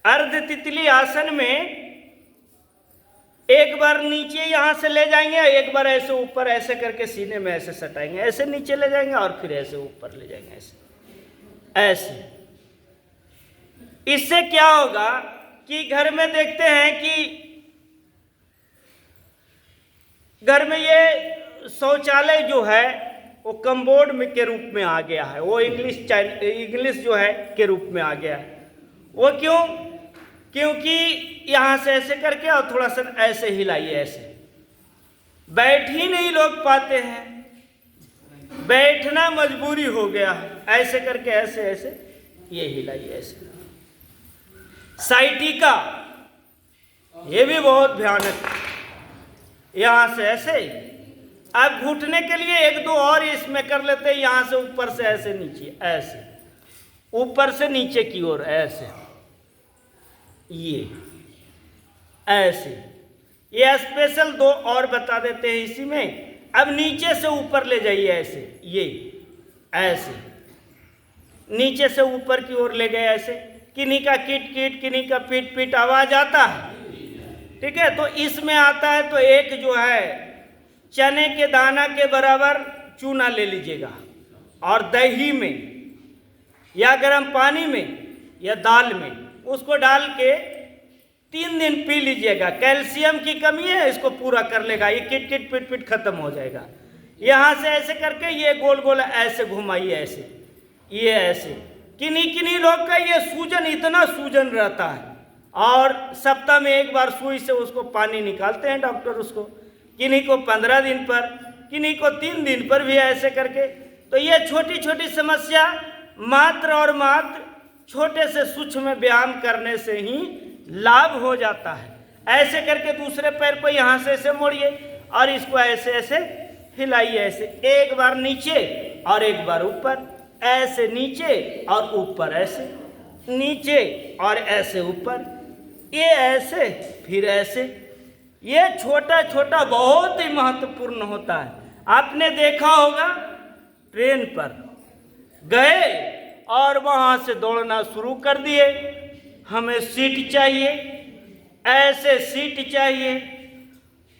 अर्ध तितली आसन में एक बार नीचे यहाँ से ले जाएंगे, एक बार ऐसे ऊपर ऐसे करके सीने में ऐसे सटाएंगे, ऐसे नीचे ले जाएंगे और फिर ऐसे ऊपर ले जाएंगे, ऐसे ऐसे। इससे क्या होगा कि घर में देखते हैं कि घर में ये शौचालय जो है वो कम्बोर्ड में के रूप में आ गया है, वो इंग्लिश जो है के रूप में आ गया है। वो क्यों? क्योंकि यहाँ से ऐसे करके और थोड़ा सा ऐसे हिलाइए, ऐसे बैठ ही नहीं लोग पाते हैं, बैठना मजबूरी हो गया है, ऐसे करके ऐसे ऐसे ये हिलाइए ऐसे। साइटिका ये भी बहुत भयानक, यहाँ से ऐसे। अब घुटने के लिए एक दो और इसमें कर लेते हैं, यहाँ से ऊपर से ऐसे नीचे, ऐसे ऊपर से नीचे की ओर ऐसे, ये ऐसे। ये स्पेशल दो और बता देते हैं इसी में। अब नीचे से ऊपर ले जाइए ऐसे, ये ऐसे नीचे से ऊपर की ओर ले गए ऐसे। किन्हीं का किट किट, किन्हीं का पीट पीट आवाज आता है, ठीक है। तो इसमें आता है तो एक जो है चने के दाना के बराबर चूना ले लीजिएगा और दही में या गर्म पानी में या दाल में उसको डाल के 3 दिन पी लीजिएगा। कैल्शियम की कमी है, इसको पूरा कर लेगा, ये किट किट पिट पिट खत्म हो जाएगा। यहाँ से ऐसे करके ये गोल गोल ऐसे घुमाइए, ऐसे ये ऐसे। किन्हीं किन्हीं लोग का ये सूजन, इतना सूजन रहता है और सप्ताह में एक बार सुई से उसको पानी निकालते हैं डॉक्टर उसको। किन्हीं को 15 दिन पर, किन्हीं को 3 दिन पर भी ऐसे करके। तो ये छोटी छोटी समस्या मात्र और मात्र छोटे से सूक्ष्म व्यायाम करने से ही लाभ हो जाता है। ऐसे करके दूसरे पैर को यहाँ से ऐसे मोड़िए और इसको ऐसे ऐसे हिलाइए, ऐसे एक बार नीचे और एक बार ऊपर, ऐसे नीचे और ऊपर, ऐसे नीचे और ऐसे ऊपर, ये ऐसे फिर ऐसे। ये छोटा छोटा बहुत ही महत्वपूर्ण होता है। आपने देखा होगा ट्रेन पर गए और वहाँ से दौड़ना शुरू कर दिए, हमें सीट चाहिए, ऐसे सीट चाहिए,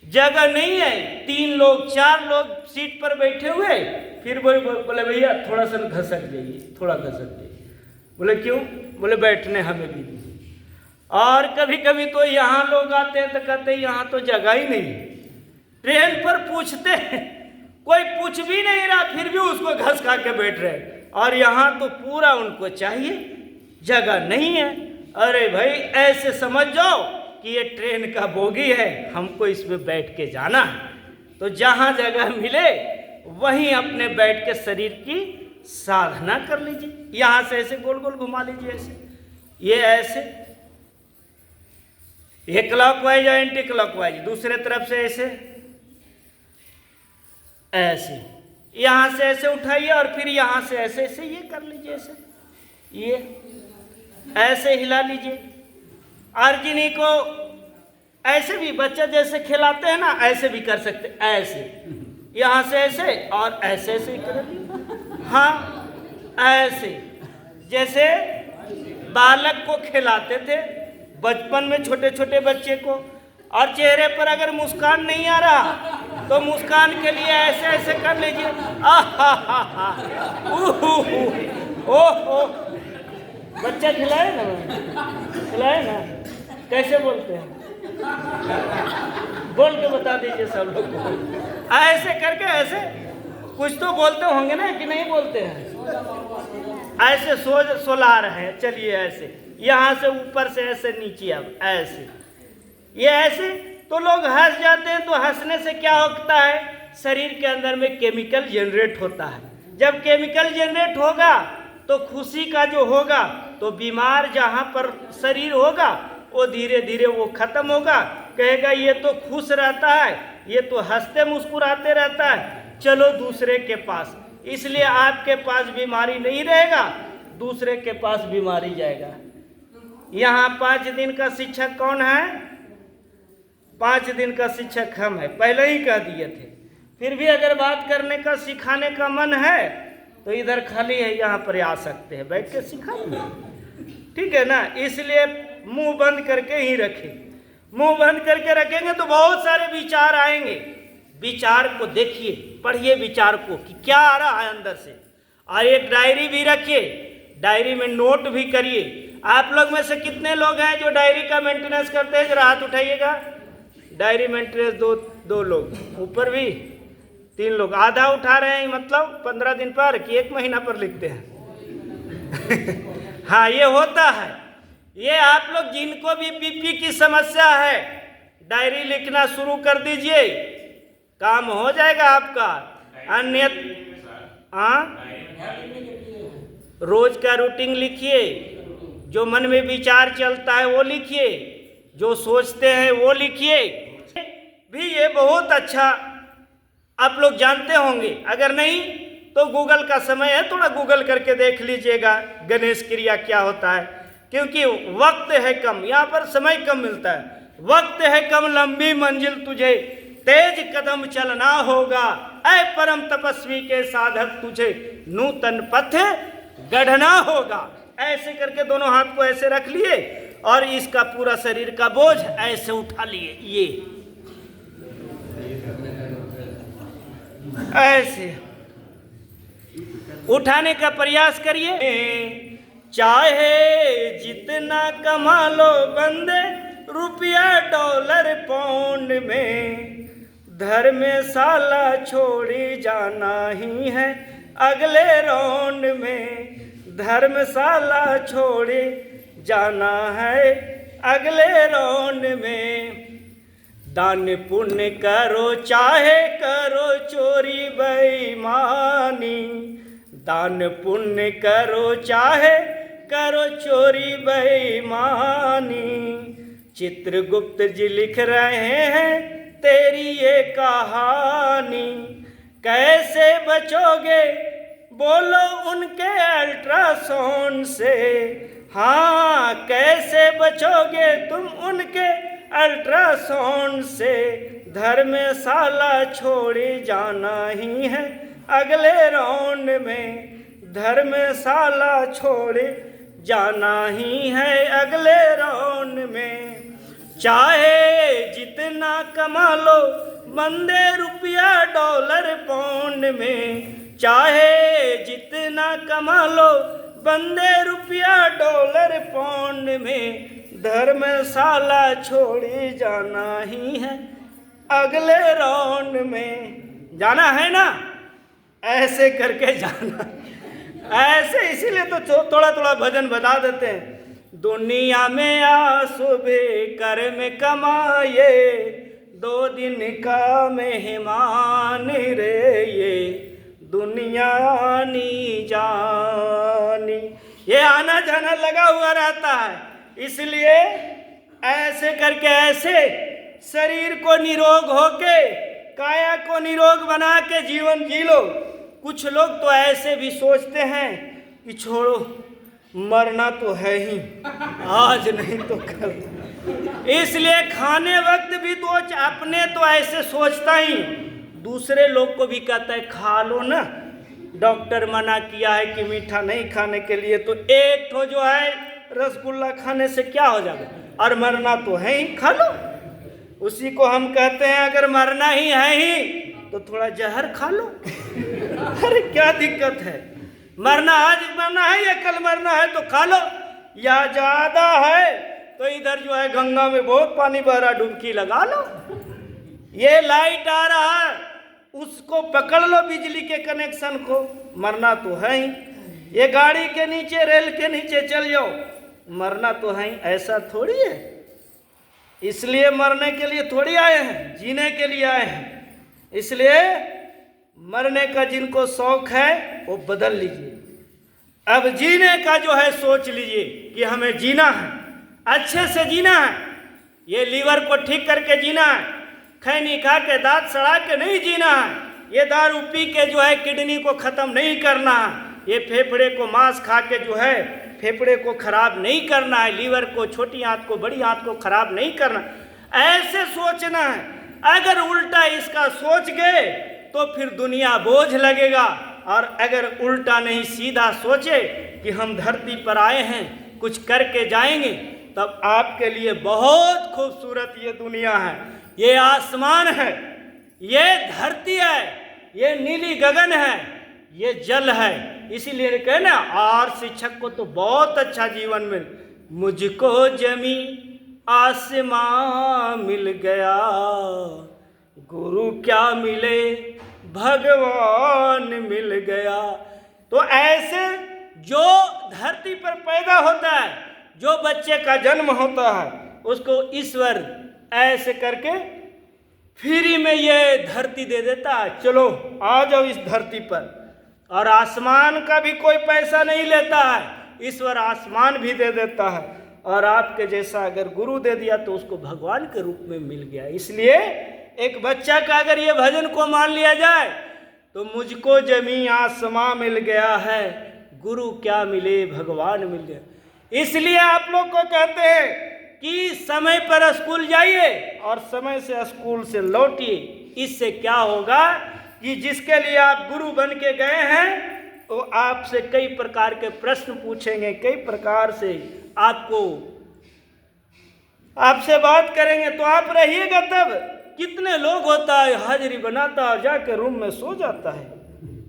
जगह नहीं है, 3 लोग 4 लोग सीट पर बैठे हुए, फिर वही बोले भैया थोड़ा सा घसक जाइए, थोड़ा घसक जाइए। बोले क्यों? बोले बैठने हमें भी दीजिए। और कभी कभी तो यहाँ लोग आते हैं तो कहते हैं यहाँ तो जगह ही नहीं। ट्रेन पर पूछते हैं, कोई पूछ भी नहीं रहा फिर भी उसको घस खा के बैठ रहे, और यहाँ तो पूरा उनको चाहिए, जगह नहीं है। अरे भाई ऐसे समझ जाओ कि ये ट्रेन का बोगी है, हमको इसमें बैठ के जाना है। तो जहाँ जगह मिले वहीं अपने बैठ के शरीर की साधना कर लीजिए। यहाँ से ऐसे गोल गोल घुमा लीजिए, ऐसे ये ऐसे, ये क्लॉकवाइज या एंटी क्लॉकवाइज, दूसरे तरफ से ऐसे ऐसे, यहाँ से ऐसे उठाइए और फिर यहाँ से ऐसे ऐसे ये कर लीजिए, ऐसे ये ऐसे हिला लीजिए। अर्जुनी को ऐसे भी बच्चा जैसे खिलाते हैं ना, ऐसे भी कर सकते, ऐसे यहाँ से ऐसे और ऐसे ऐसे कर, हाँ ऐसे जैसे बालक को खिलाते थे बचपन में, छोटे छोटे बच्चे को। और चेहरे पर अगर मुस्कान नहीं आ रहा तो मुस्कान के लिए ऐसे ऐसे कर लीजिए, ओहो। बच्चा खिलाए ना, खिलाए ना, कैसे बोलते हैं बोल के बता दीजिए सब लोग को। ऐसे करके ऐसे कुछ तो बोलते होंगे ना कि नहीं बोलते हैं? ऐसे सोला रहे हैं, चलिए ऐसे यहाँ से ऊपर से ऐसे नीचे, अब ऐसे ये ऐसे। तो लोग हंस जाते हैं, तो हंसने से क्या होता है, शरीर के अंदर में केमिकल जनरेट होता है। जब केमिकल जनरेट होगा तो खुशी का जो होगा, तो बीमार जहाँ पर शरीर होगा वो धीरे धीरे वो खत्म होगा। कहेगा ये तो खुश रहता है, ये तो हंसते मुस्कुराते रहता है, चलो दूसरे के पास। इसलिए आपके पास बीमारी नहीं रहेगा, दूसरे के पास बीमारी जाएगा। यहाँ 5 दिन का शिक्षक कौन है? 5 दिन का शिक्षक हम है, पहले ही कह दिए थे। फिर भी अगर बात करने का, सिखाने का मन है तो इधर खाली है, यहाँ पर आ सकते हैं, बैठ के सिखा, ठीक है ना। इसलिए मुंह बंद करके ही रखें। मुंह बंद करके रखेंगे तो बहुत सारे विचार आएंगे। विचार को देखिए, पढ़िए विचार को कि क्या आ रहा है अंदर से। और एक डायरी भी रखिए, डायरी में नोट भी करिए। आप लोग में से कितने लोग हैं जो डायरी का मेंटेनेंस करते हैं? जरा हाथ उठाइएगा। डायरी मेंटेनेंस दो लोग, ऊपर भी 3 लोग। आधा उठा रहे हैं, मतलब 15 दिन पर कि 1 महीना पर लिखते हैं? हाँ, ये होता है। ये आप लोग जिनको भी बीपी की समस्या है, डायरी लिखना शुरू कर दीजिए, काम हो जाएगा आपका। अन्य रोज का रूटीन लिखिए, जो मन में विचार चलता है वो लिखिए, जो सोचते हैं वो लिखिए भी। ये बहुत अच्छा आप लोग जानते होंगे, अगर नहीं तो गूगल का समय है, थोड़ा गूगल करके देख लीजिएगा गणेश क्रिया क्या होता है। क्योंकि वक्त है कम, यहाँ पर समय कम मिलता है। वक्त है कम, लंबी मंजिल तुझे तेज कदम चलना होगा, ऐ परम तपस्वी के साधक तुझे नूतन पथ गढ़ना होगा। ऐसे करके दोनों हाथ को ऐसे रख लिए और इसका पूरा शरीर का बोझ ऐसे उठा लिए, ये ऐसे उठाने का प्रयास करिए। चाहे जितना कमा लो बंदे रुपया डॉलर पाउंड में, धर्मशाला छोड़ी जाना ही है अगले राउंड में। धर्मशाला छोड़ी जाना है अगले राउंड में। दान पुण्य करो चाहे करो चोरी बेईमानी, दान पुण्य करो चाहे करो चोरी बेईमानी। चित्रगुप्त जी लिख रहे हैं तेरी ये कहानी, कैसे बचोगे बोलो उनके अल्ट्रासाउंड से। हाँ, कैसे बचोगे तुम उनके अल्ट्रासाउंड से। धर्मशाला छोड़ी जाना ही है अगले राउंड में, धर्मशाला छोड़े जाना ही है अगले राउंड में। चाहे जितना कमा लो बंदे रुपया डॉलर पाउंड में, चाहे जितना कमा लो बंदे रुपया डॉलर पाउंड में। धर्मशाला छोड़ी जाना ही है अगले राउंड में। जाना है ना, ऐसे करके जाना। ऐसे इसीलिए तो थोड़ा थोड़ा भजन बता देते हैं। दुनिया में आ सुबह कर्म कमाए, 2 दिन का मेहमान रे ये दुनिया नी जानी। ये आना जाना लगा हुआ रहता है, इसलिए ऐसे करके ऐसे शरीर को निरोग होके, काया को निरोग बना के जीवन जी लो। कुछ लोग तो ऐसे भी सोचते हैं कि छोड़ो मरना तो है ही, आज नहीं तो कल। इसलिए खाने वक्त भी तो अपने तो ऐसे सोचता ही, दूसरे लोग को भी कहता है खा लो ना। डॉक्टर मना किया है कि मीठा नहीं खाने के लिए, तो एक ठो जो है रसगुल्ला खाने से क्या हो जाएगा, और मरना तो है ही, खा लो। उसी को हम कहते हैं अगर मरना ही है ही तो थोड़ा जहर खा लो। अरे क्या दिक्कत है, मरना आज मरना है या कल मरना है तो खा लो। या ज्यादा है तो इधर जो है गंगा में बहुत पानी बह रहा, डुबकी लगा लो। ये लाइट आ रहा है उसको पकड़ लो, बिजली के कनेक्शन को, मरना तो है ही। ये गाड़ी के नीचे रेल के नीचे चल जाओ, मरना तो है ही। ऐसा थोड़ी है, इसलिए मरने के लिए थोड़ी आए हैं, जीने के लिए आए हैं। इसलिए मरने का जिनको शौक है वो बदल लीजिए, अब जीने का जो है सोच लीजिए कि हमें जीना है, अच्छे से जीना है। ये लीवर को ठीक करके जीना है, खैनी खा के दांत सड़ा के नहीं जीना है। ये दारू पी के जो है किडनी को ख़त्म नहीं करना है। ये फेफड़े को मांस खा के जो है फेफड़े को खराब नहीं करना है। लीवर को, छोटी आंत को, बड़ी आंत को खराब नहीं करना, ऐसे सोचना है। अगर उल्टा इसका सोच गए तो फिर दुनिया बोझ लगेगा, और अगर उल्टा नहीं सीधा सोचे कि हम धरती पर आए हैं कुछ करके जाएंगे, तब आपके लिए बहुत खूबसूरत ये दुनिया है, ये आसमान है, ये धरती है, ये नीली गगन है, ये जल है। इसीलिए कहे ना, और शिक्षक को तो बहुत अच्छा जीवन मिल, मुझको जमी आसमां मिल गया, गुरु क्या मिले भगवान मिल गया। तो ऐसे जो धरती पर पैदा होता है, जो बच्चे का जन्म होता है, उसको ईश्वर ऐसे करके फ्री में ये धरती दे देता है, चलो आ जाओ इस धरती पर। और आसमान का भी कोई पैसा नहीं लेता है, ईश्वर आसमान भी दे देता है। और आपके जैसा अगर गुरु दे दिया तो उसको भगवान के रूप में मिल गया। इसलिए एक बच्चा का अगर ये भजन को मान लिया जाए तो मुझको जमी आसमां मिल गया है, गुरु क्या मिले भगवान मिल गया। इसलिए आप लोग को कहते हैं कि समय पर स्कूल जाइए और समय से स्कूल से लौटिए। इससे क्या होगा कि जिसके लिए आप गुरु बन के गए हैं तो आपसे कई प्रकार के प्रश्न पूछेंगे, कई प्रकार से आपसे बात करेंगे, तो आप रहिएगा। तब कितने लोग होता है हाजिरी बनाता है जाके रूम में सो जाता है,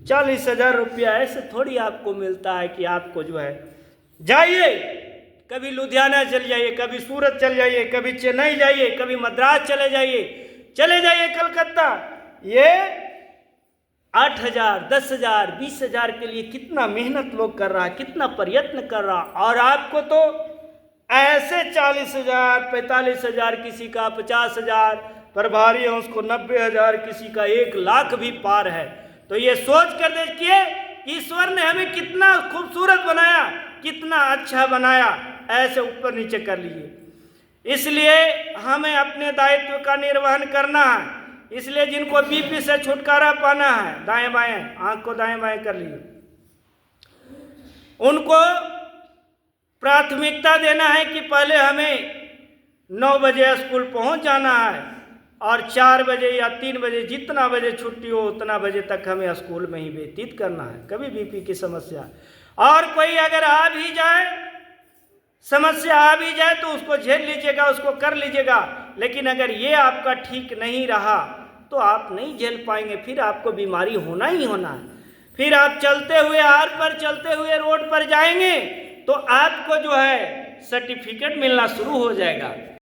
40,000 रुपया ऐसे थोड़ी आपको मिलता है कि आपको जो है जाइए, कभी लुधियाना चल जाइए, कभी सूरत चल जाइए, कभी चेन्नई जाइए, कभी मद्रास चले जाइए कलकत्ता। ये 8,000, 10,000, 20,000 के लिए कितना मेहनत लोग कर रहा है, कितना प्रयत्न कर रहा। और आपको तो ऐसे 40,000, 45,000, किसी का 50,000, प्रभारी है उसको 90,000, किसी का 1,00,000 भी पार है। तो ये सोच कर देखिए ईश्वर ने हमें कितना खूबसूरत बनाया, कितना अच्छा बनाया, ऐसे ऊपर नीचे कर लिए। इसलिए हमें अपने दायित्व का निर्वहन करना है। इसलिए जिनको बीपी से छुटकारा पाना है, दाएं बाएं आंख को दाएं बाएं कर लिए, उनको प्राथमिकता देना है कि पहले हमें 9 बजे स्कूल पहुंच जाना है और 4 बजे या 3 बजे जितना बजे छुट्टी हो उतना बजे तक हमें स्कूल में ही व्यतीत करना है। कभी बीपी की समस्या और कोई अगर आ भी जाए, समस्या आ भी जाए तो उसको झेल लीजिएगा, उसको कर लीजिएगा। लेकिन अगर ये आपका ठीक नहीं रहा तो आप नहीं झेल पाएंगे, फिर आपको बीमारी होना ही होना है। फिर आप चलते हुए आर पर चलते हुए रोड पर जाएंगे तो आपको जो है सर्टिफिकेट मिलना शुरू हो जाएगा।